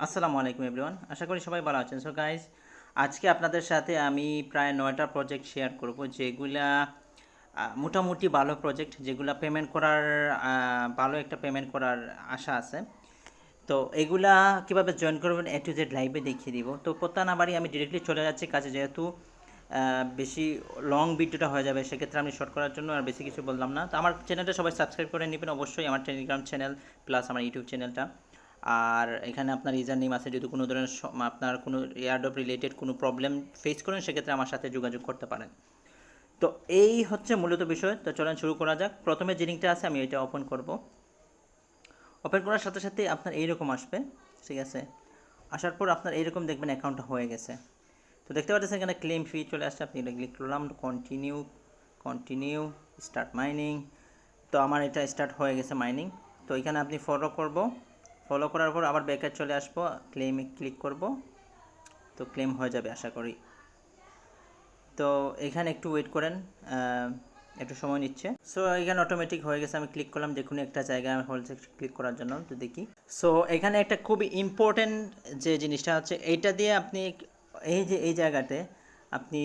আসসালামু আলাইকুম এভরিওয়ান, আশা করি সবাই ভালো আছেন। সো গাইজ, আজকে আপনাদের সাথে আমি প্রায় 9টা প্রজেক্ট শেয়ার করব, যেগুলা মোটামুটি ভালো প্রজেক্ট, যেগুলা পেমেন্ট করার ভালো একটা পেমেন্ট করার আশা আছে। তো এগুলা কিভাবে জয়েন করবেন এ টু জেড লাইভে দেখিয়ে দিব। তো কথা না বাড়ি আমি ডিরেক্টলি চলে যাচ্ছি কাছে, যেহেতু বেশি লং ভিডিওটা হয়ে যাবে, সেক্ষেত্রে আমি শর্ট করার জন্য আর বেশি কিছু বললাম না। তো আমার চ্যানেলটা সবাই সাবস্ক্রাইব করে নেবেন অবশ্যই, আমার টেলিগ্রাম চ্যানেল প্লাস আমার ইউটিউব চ্যানেলটা। আর এখানে আপনার ইউজার নেম আছে, যদি কোনো ধরনের আপনার কোনো এয়ারড্রপ রিলেটেড কোনো প্রবলেম ফেস করেন সেক্ষেত্রে আমার সাথে যোগাযোগ করতে পারেন। তো এই হচ্ছে মূলত বিষয়। তো চলেন শুরু করা যাক। প্রথমে যে লিঙ্কটা আছে আমি এটা ওপেন করব। ওপেন করার সাথে সাথে আপনার এইরকম আসবে, ঠিক আছে। আসার পর আপনার এইরকম দেখবেন অ্যাকাউন্টটা হয়ে গেছে। তো দেখতে পাচ্ছেন এখানে ক্লেম ফি চলে আসছে, আপনি এটা ক্লিক করলাম, কন্টিনিউ, কন্টিনিউ, স্টার্ট মাইনিং। তো আমার এটা স্টার্ট হয়ে গেছে মাইনিং। তো এখানে আপনি ফলো করব, ফলো করার পর আবার ব্যাকে চলে আসবো, ক্লেমে ক্লিক করব। তো ক্লেম হয়ে যাবে আশা করি। তো এখানে একটু ওয়েট করেন, একটু সময় নিচ্ছে। সো এখানে অটোমেটিক হয়ে গেছে, আমি ক্লিক করলাম যে কোনো একটা জায়গায় আমি হোলসে ক্লিক করার জন্য। তো দেখি, সো এখানে একটা খুবই ইম্পর্টেন্ট যে জিনিসটা হচ্ছে, এইটা দিয়ে আপনি এই যে এই জায়গাতে আপনি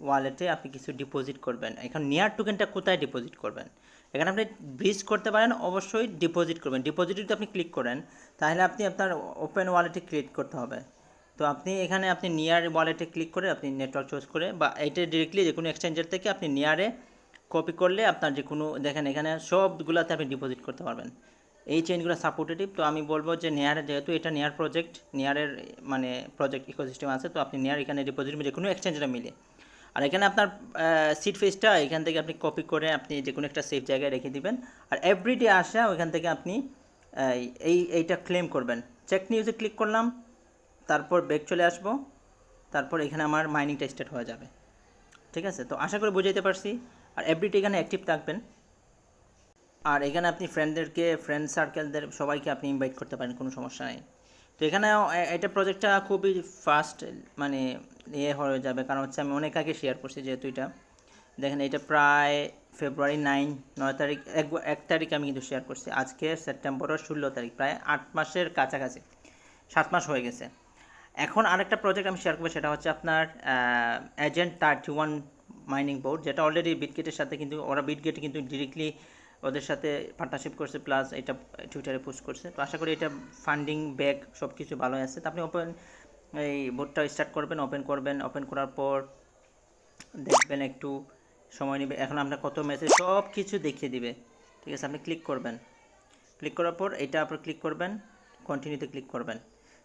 ওয়ালেটে আপনি কিছু ডিপোজিট করবেন। এখন নিয়ার টোকেনটা কোথায় ডিপোজিট করবেন, এখানে আপনি ব্রিজ করতে পারেন, অবশ্যই ডিপোজিট করবেন। ডিপোজিট যদি আপনি ক্লিক করেন তাহলে আপনি আপনার ওপেন ওয়ালেটে ক্রিয়েট করতে হবে। তো আপনি এখানে আপনি নিয়ার ওয়ালেটে ক্লিক করে আপনি নেটওয়ার্ক চুজ করে, বা এটা ডিরেক্টলি যে কোনো এক্সচেঞ্জের থেকে আপনি নিয়ারে কপি করলে আপনার যে কোনো, দেখেন এখানে সবগুলোতে আপনি ডিপোজিট করতে পারবেন। এই চেইনগুলো সাপোর্টেটিভ। তো আমি বলবো যে নেয়ারে, যেহেতু এটা নেয়ার প্রজেক্ট, নেয়ারের মানে প্রজেক্ট ইকোসিস্টেম আছে, তো আপনি নেয়ার এখানে ডিপোজিট যে কোনো এক্সচেঞ্জটা মিলে। আর এখানে আপনার সিট ফেসটা এখান থেকে আপনি কপি করে আপনি যে কোনো একটা সেফ জায়গায় রেখে দিবেন। আর এভরিডে আসা ওইখান থেকে আপনি এইটা ক্লেম করবেন। চেক নিউজে ক্লিক করলাম, তারপর ব্যাক চলে আসব, তারপর এখানে আমার মাইনিংটা স্টার্ট হয়ে যাবে। ঠিক আছে, তো আশা করি বুঝাইতে পারছি। আর এভরিডে এখানে অ্যাক্টিভ থাকবেন। আর এখানে আপনি ফ্রেন্ডদেরকে, ফ্রেন্ড সার্কেলদের সবাইকে আপনি ইনভাইট করতে পারেন, কোনো সমস্যা নেই। তো এখানে এটা প্রজেক্টটা খুবই ফাস্ট, মানে ইয়ে হয়ে যাবে, কারণ হচ্ছে আমি অনেক আগে শেয়ার করছি, যেহেতু এটা দেখেন এটা প্রায় ফেব্রুয়ারি 9 তারিখ, 1 তারিখ আমি কিন্তু শেয়ার করছি। আজকে সেপ্টেম্বরের 16 তারিখ, প্রায় 8 মাসের কাছাকাছি, 7 মাস হয়ে গেছে। এখন আরেকটা প্রজেক্ট আমি শেয়ার করবো, সেটা হচ্ছে আপনার এজেন্ট 31 মাইনিং বোর্ড, যেটা অলরেডি বিটগেটের সাথে, কিন্তু ওরা বিটগেটে কিন্তু ডিরেক্টলি ওদের সাথে পার্টনারশিপ করছে, প্লাস এটা টুইটারে পোস্ট করছে। তো আশা করি এটা ফান্ডিং ব্যাক সব কিছু ভালোই আছে। তো আপনি ওপেন এই বোর্ডটা স্টার্ট করবেন, ওপেন করবেন। ওপেন করার পর দেখবেন একটু সময় নেবে, এখন আপনার কত মেসেজ সব কিছু দেখিয়ে দিবে। ঠিক আছে, আপনি ক্লিক করবেন। ক্লিক করার পর এটা আপনি ক্লিক করবেন, কন্টিনিউতে ক্লিক করবেন।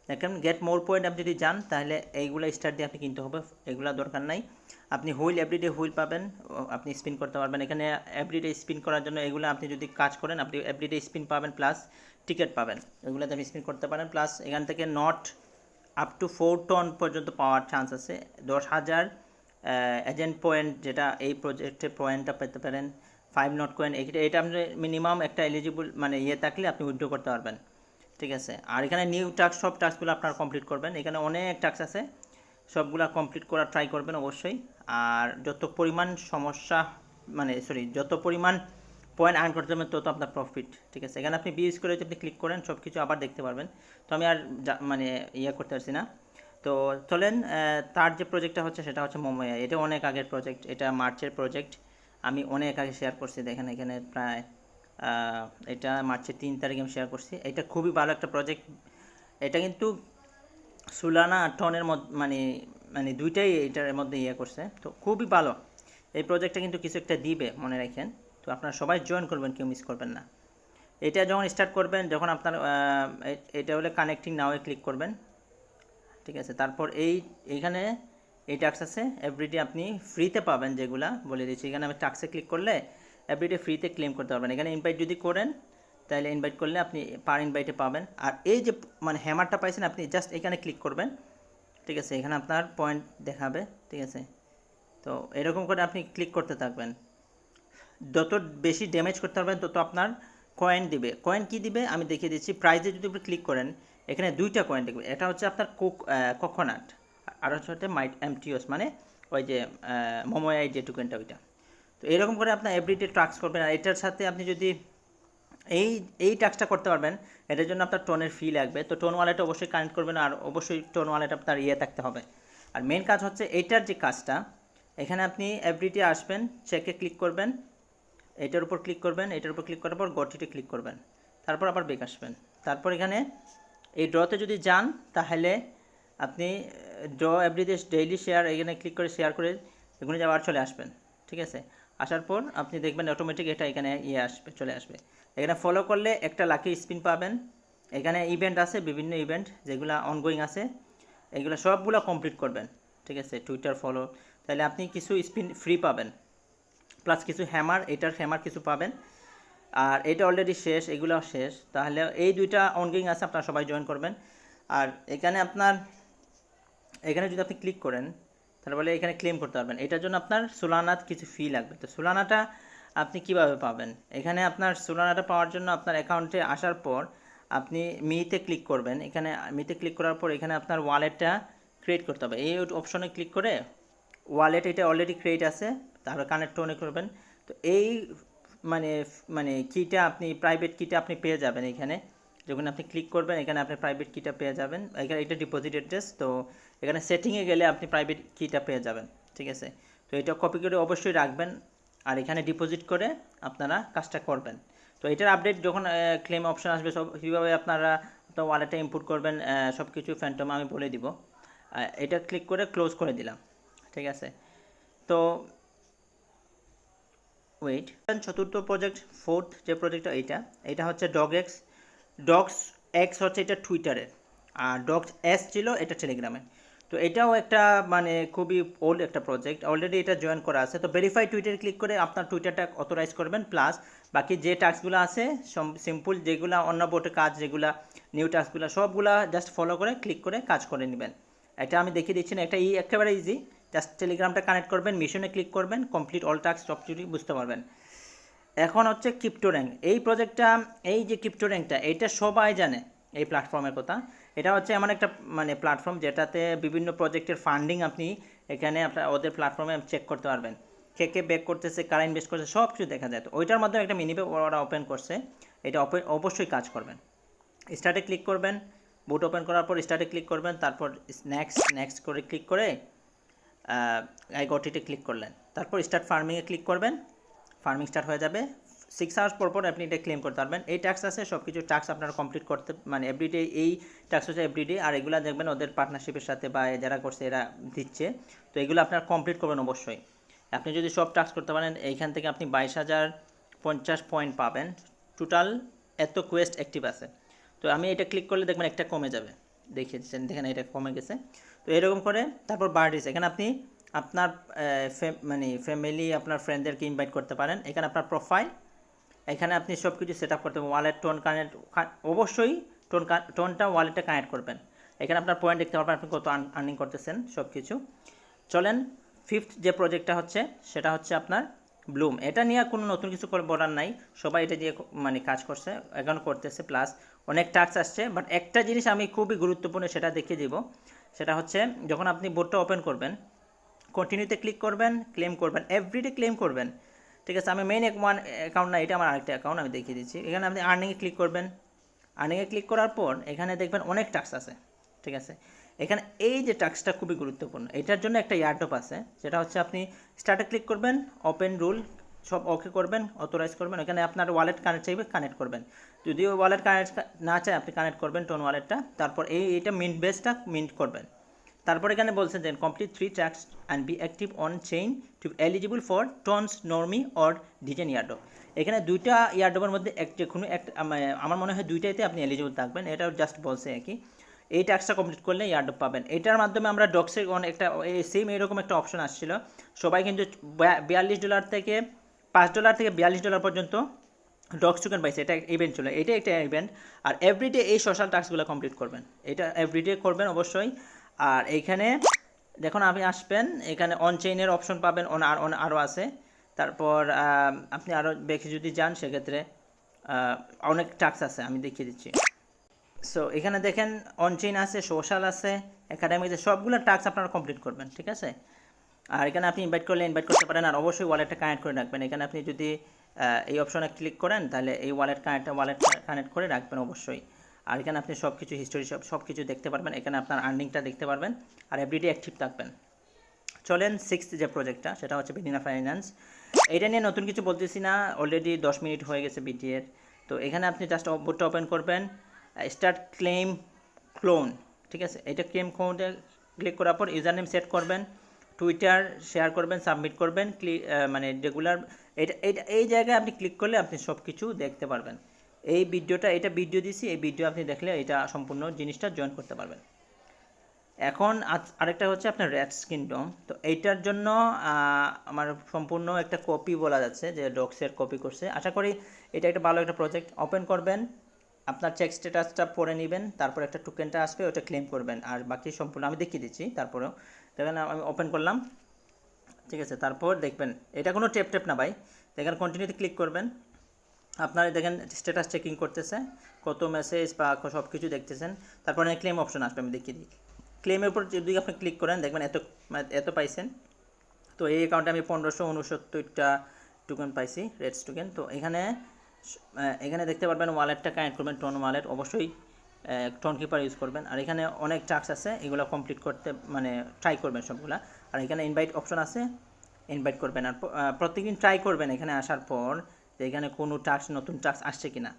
দেখেন গেট মোর পয়েন্ট আপনি যদি যান তাহলে এইগুলো স্টার দিয়ে আপনি কিনতে হবে, এগুলো দরকার নাই। আপনি হুইল এভরিডে হুইল পাবেন, আপনি স্পিন করতে পারবেন। এখানে এভরিডে স্পিন করার জন্য এগুলো আপনি যদি কাজ করেন আপনি এভরিডে স্পিন পাবেন, প্লাস টিকিট পাবেন। এগুলোতে আপনি স্পিন করতে পারেন, প্লাস এখান থেকে নট আপ টু 4 টন পর্যন্ত পাওয়ার চান্স আছে। 10,000 এজেন্ট পয়েন্ট, যেটা এই প্রজেক্টে পয়েন্টটা পেতে পারেন। 5 নট কয়েন, এটা আপনি মিনিমাম একটা এলিজিবল মানে ইয়ে থাকলে আপনি উইথড্র করতে পারবেন। ঠিক আছে, আর এখানে নিউ টাস্ক, সব টাস্কগুলো আপনার কমপ্লিট করবেন। এখানে অনেক টাস্ক আছে, সবগুলা কমপ্লিট করার ট্রাই করবেন অবশ্যই। আর যত পরিমাণ সমস্যা, মানে সরি, যত পরিমাণ পয়েন্ট আর্ন করতে পারবেন তত আপনার প্রফিট। ঠিক আছে, এখানে আপনি বিউজ করে যদি আপনি ক্লিক করেন সব কিছু আবার দেখতে পারবেন। তো আমি আর মানে ইয়ে করতে পারছি না। তো চলেন, তার যে প্রজেক্টটা হচ্ছে সেটা হচ্ছে মোমোয়া। এটা অনেক আগের প্রজেক্ট, এটা মার্চের প্রজেক্ট, আমি অনেক আগে শেয়ার করছি। দেখেন এখানে প্রায় এটা মার্চের 3 তারিখে আমি শেয়ার করছি। এটা খুবই ভালো একটা প্রজেক্ট। এটা কিন্তু সুলানা আর টনের মধ্যে, মানে মানে দুইটাই এটার মধ্যে ইয়ে করছে, তো খুবই ভালো। এই প্রজেক্টটা কিন্তু কিছু একটা দিবে, মনে রাখেন। তো আপনারা সবাই জয়েন করবেন, কেউ মিস করবেন না। এটা যখন স্টার্ট করবেন, যখন আপনার এটা হলে কানেক্টিং নাওয়ে ক্লিক করবেন। ঠিক আছে, তারপর এইখানে এই টাস্ক আছে এভরিডে আপনি ফ্রিতে পাবেন, যেগুলা বলে দিচ্ছি। এখানে আমি টাস্কে ক্লিক করলে এভরিডে ফ্রিতে ক্লেম করতে পারবেন। এখানে ইনভাইট যদি করেন তাহলে ইনভাইট করলে আপনি পার ইনভাইটে পাবেন। আর এই যে মানে হ্যামারটা পাইছেন, আপনি জাস্ট এখানে ক্লিক করবেন। ঠিক আছে, এখানে আপনার পয়েন্ট দেখাবে। ঠিক আছে, তো এরকম করে আপনি ক্লিক করতে থাকবেন। যত বেশি ড্যামেজ করতে পারবেন তত আপনার কয়েন দিবে। কয়েন কি দিবে আমি দেখিয়ে দিচ্ছি। প্রাইজে যদি আপনি ক্লিক করেন, এখানে দুইটা কয়েন দেখবে। এটা হচ্ছে আপনার কোকোনাট, আর হচ্ছে মাইট এমটিওস, মানে ওই যে মোমোয়াই যে টোকেনটা ওইটা। তো এরকম করে আপনার এভরিডে ট্রাক্স করবেন। আর এটার সাথে আপনি যদি এই এই টাস্কটা করতে পারবেন, এটার জন্য আপনার টোনের ফি লাগবে। তো টোন ওয়ালেট অবশ্যই কানেক্ট করবেন, আর অবশ্যই টোন ওয়ালেট আপনার থাকতে হবে। আর মেন কাজ হচ্ছে এইটার যে কাজটা, এখানে আপনি এভরিডে আসবেন, চেকে ক্লিক করবেন, এটার উপর ক্লিক করবেন, এটার উপর ক্লিক করার পর গটিতে ক্লিক করবেন, তারপর আবার ব্যাক আসবেন। তারপর এখানে এই ড্রতে যদি যান তাহলে আপনি ড্র এভরিডে ডেইলি শেয়ার এখানে ক্লিক করে শেয়ার করে এগুলো আবার চলে আসবেন। ঠিক আছে, আসার পর আপনি দেখবেন অটোমেটিক এটা এখানে চলে আসবে। এখানে ফলো করলে একটা লাকি স্পিন পাবেন। এখানে ইভেন্ট আছে, বিভিন্ন ইভেন্ট যেগুলো অনগোয়িং আছে, এগুলো সবগুলো কমপ্লিট করবেন। ঠিক আছে, টুইটার ফলো, তাহলে আপনি কিছু স্পিন ফ্রি পাবেন, প্লাস কিছু এটার হ্যামার কিছু পাবেন। আর এটা অলরেডি শেষ, এগুলো শেষ, তাহলে এই দুইটা অনগোয়িং আছে, আপনারা সবাই জয়েন করবেন। আর এখানে যদি আপনি ক্লিক করেন তাহলে এখানে ক্লেম করতে পারবেন। এটার জন্য আপনার সোলানাত কিছু ফি লাগবে। তো সোলানাটা আপনি কিভাবে পাবেন? এখানে আপনার সোলানাটা পাওয়ার জন্য আপনার অ্যাকাউন্টে আসার পর আপনি মিতে ক্লিক করবেন। এখানে মিতে ক্লিক করার পর এখানে আপনার ওয়ালেটটা ক্রিয়েট করতে হবে। এই অপশনে ক্লিক করে ওয়ালেট এটা অলরেডি ক্রিয়েট আছে, তারপর কানেক্ট টোনে করবেন। তো এই মানে মানে কিটা আপনি প্রাইভেট কিটা আপনি পেয়ে যাবেন এখানে। যখন আপনি ক্লিক করবেন এখানে আপনি প্রাইভেট কিটা পেয়ে যাবেন। এখানে এটা ডিপোজিট অ্যাড্রেস, তো এখানে সেটিংয়ে গেলে আপনি প্রাইভেট কিটা পেয়ে যাবেন। ঠিক আছে, তো এটা কপি করে অবশ্যই রাখবেন, আর এখানে ডিপোজিট করে আপনারা কাজটা করবেন। তো এটার আপডেট যখন ক্লেম অপশন আসবে, সব কীভাবে আপনারা আপনার ওয়ালেটে ইনপুট করবেন সব কিছু ফ্যান্টম আমি বলে দিব। এটা ক্লিক করে ক্লোজ করে দিলাম। ঠিক আছে, তো ওয়েট, চতুর্থ প্রজেক্ট, ফোর্থ যে প্রজেক্টটা এটা হচ্ছে ডগস এক্স হচ্ছে এটা টুইটারের, আর ডগস এস ছিল এটা টেলিগ্রামে। তো এটাও একটা মানে খুবই ওল্ড একটা প্রজেক্ট, অলরেডি এটা জয়েন করা আছে। তো ভেরিফাই টুইটার ক্লিক করে আপনার টুইটারটা অথরাইজ করবেন, প্লাস বাকি যে টাস্কগুলো আছে সিম্পল যেগুলো অন্য বোর্ডে কাজ, যেগুলো নিউ টাস্কগুলো সবগুলা জাস্ট ফলো করে ক্লিক করে কাজ করে নেবেন। এটা আমি দেখিয়ে দিচ্ছি না, এটা একেবারে ইজি। জাস্ট টেলিগ্রামটা কানেক্ট করবেন, মিশনে ক্লিক করবেন, কমপ্লিট অল টাস্ক সব কিছু বুঝতে পারবেন। এখন হচ্ছে ক্রিপ্টো র্যাঙ্ক, এই প্রজেক্টটা, এই যে ক্রিপ্টো র্যাঙ্কটা এটা সবাই জানে এই প্ল্যাটফর্মের কথা। এটা হচ্ছে এমন একটা মানে প্ল্যাটফর্ম যেটাতে বিভিন্ন প্রজেক্টের ফান্ডিং আপনি এখানে আপনার ওদের প্ল্যাটফর্মে চেক করতে পারবেন, কে কে ব্যাক করতেছে, কারা ইনভেস্ট করছে, সব কিছু দেখা যায়। তো ওইটার মাধ্যমে একটা মিনি ওরা ওপেন করছে, এটা অবশ্যই কাজ করবেন। স্টার্টে ক্লিক করবেন, বুট ওপেন করার পর স্টার্টে ক্লিক করবেন, তারপর নেক্সট করে ক্লিক করে আই গট ইটে ক্লিক করলেন, তারপর স্টার্ট ফার্মিংয়ে ক্লিক করবেন, ফার্মিং স্টার্ট হয়ে যাবে। 6 আওয়ার্স পর আপনি এটা ক্লেম করতে পারবেন। এই ট্যাক্স আছে, সব কিছু ট্যাক্স আপনারা কমপ্লিট করতে মানে এভরিডে, এই ট্যাক্স হচ্ছে এভরিডে, আর এগুলো দেখবেন ওদের পার্টনারশিপের সাথে বা যারা করছে এরা দিচ্ছে। তো এগুলো আপনারা কমপ্লিট করবেন অবশ্যই। আপনি যদি সব ট্যাক্স করতে পারেন এইখান থেকে আপনি 22,050 পয়েন্ট পাবেন। টোটাল এত কোয়েস্ট অ্যাক্টিভ আছে। তো আমি এটা ক্লিক করলে দেখবেন একটা কমে যাবে, দেখিয়ে দিচ্ছেন, দেখেন এটা কমে গেছে। তো এরকম করে তারপর বার্ডিস, এখানে আপনি আপনার মানে ফ্যামিলি, আপনার ফ্রেন্ডদেরকে ইনভাইট করতে পারেন। এখানে আপনার প্রোফাইল, এখানে আপনি সব কিছু সেট আপ করতে পারেন। ওয়ালেট টোন কানেক্ট, অবশ্যই টোনটা ওয়ালেটে কানেক্ট করবেন। এখানে আপনার পয়েন্ট দেখতে পারবেন, আপনি কত আর্নিং করতেছেন সব কিছু। চলেন ফিফথ যে প্রজেক্টটা হচ্ছে সেটা হচ্ছে আপনার ব্লুম। এটা নিয়ে কোনো নতুন কিছু বলার নাই, সবাই এটা দিয়ে মানে কাজ করছে, এখন করতেছে, প্লাস অনেক টাস্ক আসছে। বাট একটা জিনিস আমি খুবই গুরুত্বপূর্ণ সেটা দেখিয়ে দিব, সেটা হচ্ছে যখন আপনি বোর্ডটা ওপেন করবেন, কন্টিনিউতে ক্লিক করবেন, ক্লেম করবেন, এভরিডে ক্লেম করবেন। ঠিক আছে, আমি মেইন ওয়ান অ্যাকাউন্ট না, এটা আমার আরেকটা অ্যাকাউন্ট, আমি দেখিয়ে দিচ্ছি। এখানে আপনি আর্নিংয়ে ক্লিক করবেন, আর্নিংয়ে ক্লিক করার পর এখানে দেখবেন অনেক টাস্ক আছে। ঠিক আছে, এখানে এই যে টাস্কটা খুবই গুরুত্বপূর্ণ, এটার জন্য একটা ইয়ারড্রপ আছে, সেটা হচ্ছে আপনি স্টার্টে ক্লিক করবেন, ওপেন রুল সব ওকে করবেন, অথরাইজ করবেন। এখানে আপনার ওয়ালেট কানেক্ট চাইবে, কানেক্ট করবেন। যদিও ওয়ালেট কানেক্ট না চায় আপনি কানেক্ট করবেন টোন ওয়ালেটটা, তারপর এইটা মিন্ট বেসটা মিন্ট করবেন। তারপর এখানে বলছেন যে complete 3 task and be active on chain to eligible for tons normie or degen airdrop. এখানে দুইটা ইয়ারড্রপের মধ্যে যে কোনো একটা, আমার মনে হয় দুইটাইতে আপনি এলিজিবল থাকবেন, এটাও জাস্ট বলছে আর কি। এই টাস্কটা কমপ্লিট করলে ইয়ারড্রপ পাবেন। এটার মাধ্যমে আমরা ডক্সের একটা সেম এরকম একটা অপশন আসছিল, সবাই কিন্তু $42 থেকে $5 থেকে $42 পর্যন্ত ডক্স টোকেন পাইছে। এটা ইভেন্ট ছিল, এটা একটা ইভেন্ট। আর এভরিডে এই সোশ্যাল টাস্কগুলো কমপ্লিট করবেন, এটা এভরিডে করবেন অবশ্যই। আর এইখানে দেখুন আপনি আসবেন, এখানে অন চেইনের অপশন পাবেন, আরও আছে। তারপর আপনি আরও বেশি যদি যান সেক্ষেত্রে অনেক টাস্ক আছে, আমি দেখিয়ে দিচ্ছি। সো এখানে দেখেন অন চেইন আছে, সোশ্যাল আছে, একাডেমিক আছে, সবগুলো টাস্ক আপনারা কমপ্লিট করবেন। ঠিক আছে, আর এখানে আপনি ইনভাইট করলে ইনভাইট করতে পারেন, আর অবশ্যই ওয়ালেটটা কানেক্ট করে রাখবেন। এখানে আপনি যদি এই অপশনে ক্লিক করেন, তাহলে এই ওয়ালেট কানেক্ট করে রাখবেন অবশ্যই। আর এখানে আপনি সব কিছু হিস্টোরি সব কিছু দেখতে পারবেন, এখানে আপনার আর্নিংটা দেখতে পারবেন, আর এভরিডে অ্যাক্টিভ থাকবেন। চলেন সিক্সথ যে প্রজেক্টটা, সেটা হচ্ছে বেনিনা ফাইন্যান্স। এটা নিয়ে নতুন কিছু বলতেছি না, অলরেডি 10 মিনিট হয়ে গেছে ভিডিওর। তো এখানে আপনি জাস্ট বোর্ডটা ওপেন করবেন, স্টার্ট ক্লেম ক্লোন, ঠিক আছে। এটা ক্লেম ক্লোনে ক্লিক করার পর ইউজার নেম সেট করবেন, টুইটার শেয়ার করবেন, সাবমিট করবেন, মানে রেগুলার। এই জায়গায় আপনি ক্লিক করলে আপনি সব কিছু দেখতে পারবেন। এটা ভিডিও দিছি, এই ভিডিও আপনি দেখলে এটা সম্পূর্ণ জিনিসটা জয়েন করতে পারবেন। এখন আরেকটা হচ্ছে আপনার রেডস কিংডম। তো এইটার জন্য আমার সম্পূর্ণ একটা কপি বলা যাচ্ছে যে ডক্সের কপি করছে। আশা করি এটা একটা ভালো একটা প্রজেক্ট। ওপেন করবেন, আপনার চেক স্ট্যাটাসটা পড়ে নেবেন, তারপর একটা টোকেনটা আসবে, ওটা ক্লেম করবেন। আর বাকি সম্পূর্ণ আমি দেখিয়ে দিচ্ছি। তারপরেও দেখেন আমি ওপেন করলাম, ঠিক আছে। তারপর দেখবেন এটা কোনো টেপ না ভাই, দেখেন কন্টিনিউতে ক্লিক করবেন। আপনারা দেখেন স্ট্যাটাস চেকিং করতেছে, কত মেসেজ বা সব কিছু দেখতেছেন। তারপরে ক্লেম অপশন আসবে, আমি দেখিয়ে দিই। ক্লেমের উপর যদি আপনি ক্লিক করেন, দেখবেন এত পাইছেন। তো এই অ্যাকাউন্টে আমি 1569টা টোকেন পাইছি, রেডস টোকেন। তো এখানে দেখতে পারবেন ওয়ালেটটা কানেক্ট করবেন, টন ওয়ালেট, অবশ্যই টন কিপার ইউজ করবেন। আর এখানে অনেক টাস্ক আছে, এগুলো কমপ্লিট করতে মানে ট্রাই করবেন সবগুলা। আর এখানে ইনভাইট অপশন আছে, ইনভাইট করবেন। আর প্রত্যেকদিন ট্রাই করবেন এখানে আসার পর যে এখানে কোনো টাস্ক, নতুন টাস্ক আসছে কিনা।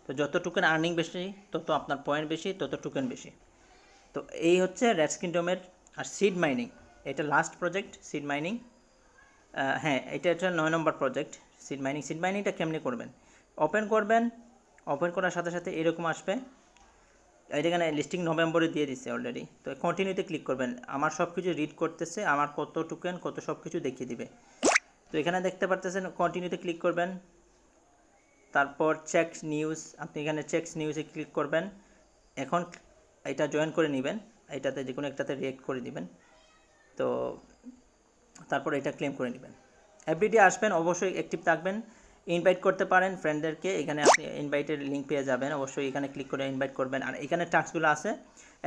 তো যত টোকেন আর্নিং বেশি, তত আপনার পয়েন্ট বেশি, তত টোকেন বেশি। তো এই হচ্ছে রেডস কিংডমের। আর সিড মাইনিং, এটা লাস্ট প্রজেক্ট সিড মাইনিং। হ্যাঁ, এটা হচ্ছে 9 নম্বর প্রজেক্ট সিড মাইনিং। সিড মাইনিংটা কেমনি করবেন, ওপেন করবেন, ওপেন করার সাথে সাথে এরকম আসবে। এখানে লিস্টিং নভেম্বরে দিয়ে দিচ্ছে অলরেডি। তো কন্টিনিউতে ক্লিক করবেন, আমার সব কিছু রিড করতেছে, আমার কত টোকেন কত সব কিছু দেখিয়ে দিবে। তো এখানে দেখতে পারতেছেন, কন্টিনিউতে ক্লিক করবেন। তারপর চেক নিউজ, আপনি এখানে চেক নিউজে ক্লিক করবেন। এখন এটা জয়েন করে নেবেন, এটাতে যে কোনো একটাতে রিয়েক্ট করে দিবেন। তো তারপর এটা ক্লেম করে নেবেন। এভরিডে আসবেন, অবশ্যই অ্যাক্টিভ থাকবেন, ইনভাইট করতে পারেন ফ্রেন্ডদেরকে। এখানে আপনি ইনভাইটের লিঙ্ক পেয়ে যাবেন, অবশ্যই এখানে ক্লিক করে ইনভাইট করবেন। আর এখানে টাস্কগুলো আছে,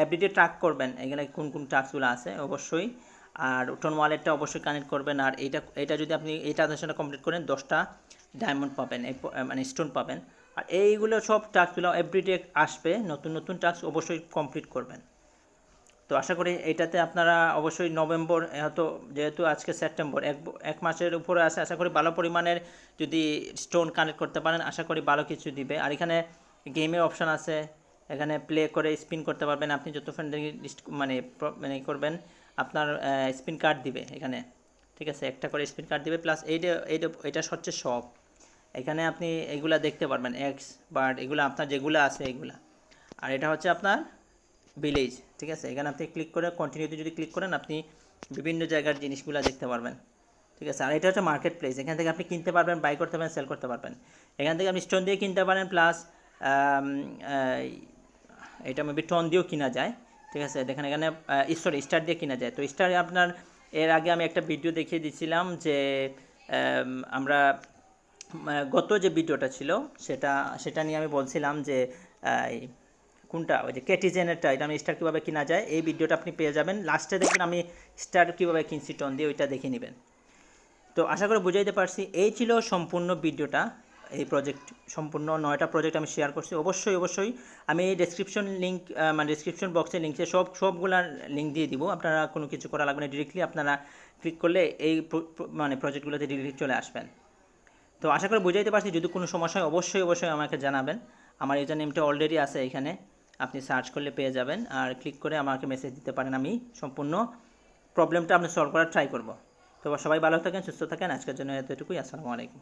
এভরিডে ট্র্যাক করবেন এখানে কোন কোন টাস্কগুলো আছে অবশ্যই। আর টোন ওয়ালেটটা অবশ্যই কানেক্ট করবেন। আর এটা যদি আপনি এই ট্রানজাকশনটা কমপ্লিট করেন, 10টা ডায়মন্ড পাবেন, মানে স্টোন পাবেন। আর এইগুলো সব টাস্কগুলো এভরিডে আসবে, নতুন নতুন টাস্ক অবশ্যই কমপ্লিট করবেন। তো আশা করি এইটাতে আপনারা অবশ্যই নভেম্বর, যেহেতু আজকে সেপ্টেম্বর, এক মাসের উপরে আছে, আশা করি ভালো পরিমাণের যদি স্টোন কানেক্ট করতে পারেন, আশা করি ভালো কিছু দিবে। আর এখানে গেমের অপশান আছে, এখানে প্লে করে স্পিন করতে পারবেন। আপনি যত ফ্রেন্ডের মানে করবেন, আপনার স্পিন কার্ড দিবে এখানে, ঠিক আছে। একটা করে স্পিন কার্ড দিবে, প্লাস এটা হচ্ছে সব। এখানে আপনি এইগুলা দেখতে পারবেন, এক্স বার্ড, এগুলো আপনার যেগুলো আছে এগুলা। আর এটা হচ্ছে আপনার ভিলেজ, ঠিক আছে। এখানে আপনি ক্লিক করে কন্টিনিউতে যদি ক্লিক করেন, আপনি বিভিন্ন জায়গার জিনিসগুলো দেখতে পারবেন, ঠিক আছে। আর এটা হচ্ছে মার্কেট প্লেস, এখান থেকে আপনি কিনতে পারবেন, বাই করতে পারবেন, সেল করতে পারবেন। এখান থেকে আপনি স্টোন দিয়ে কিনতে পারেন, প্লাস এটা মেবি টন দিয়েও কিনা যায়, ঠিক আছে। দেখেন এখানে স্টার দিয়ে কিনা যায়। তো স্টারে আপনার এর আগে আমি একটা ভিডিও দেখিয়ে দিচ্ছিলাম যে আমরা গত যে ভিডিওটা ছিল সেটা নিয়ে আমি বলছিলাম যে কোনটা, ওই যে কেটিজেনেরটা, এটা আমি স্টার কীভাবে কিনা যায়, এই ভিডিওটা আপনি পেয়ে যাবেন। লাস্টে দেখবেন আমি স্টার কীভাবে কিনছি টন দিয়ে, ওইটা দেখে নেবেন। তো আশা করি বুঝাইতে পারছি। এই ছিল সম্পূর্ণ ভিডিওটা, এই প্রজেক্ট সম্পূর্ণ 9টা প্রজেক্ট আমি শেয়ার করছি। অবশ্যই আমি এই ডেসক্রিপশন বক্সে লিঙ্কে সবগুলার লিঙ্ক দিয়ে দিব। আপনারা কোনো কিছু করা লাগবে না, ডিরেক্টলি আপনারা ক্লিক করলে এই মানে প্রজেক্টগুলোতে ডিরেক্টলি চলে আসবেন। তো আশা করি বুঝাইতে পারছি। যদি কোনো সমস্যা হয় অবশ্যই আমাকে জানাবেন। আমার ইউজার নেমটা অলরেডি আছে এখানে, আপনি সার্চ করলে পেয়ে যাবেন। আর ক্লিক করে আমাকে মেসেজ দিতে পারেন, আমি সম্পূর্ণ প্রবলেমটা আপনি সলভ করার ট্রাই করব। তো সবাই ভালো থাকেন, সুস্থ থাকেন। আজকের জন্য এতটুকুই। আসসালামু আলাইকুম।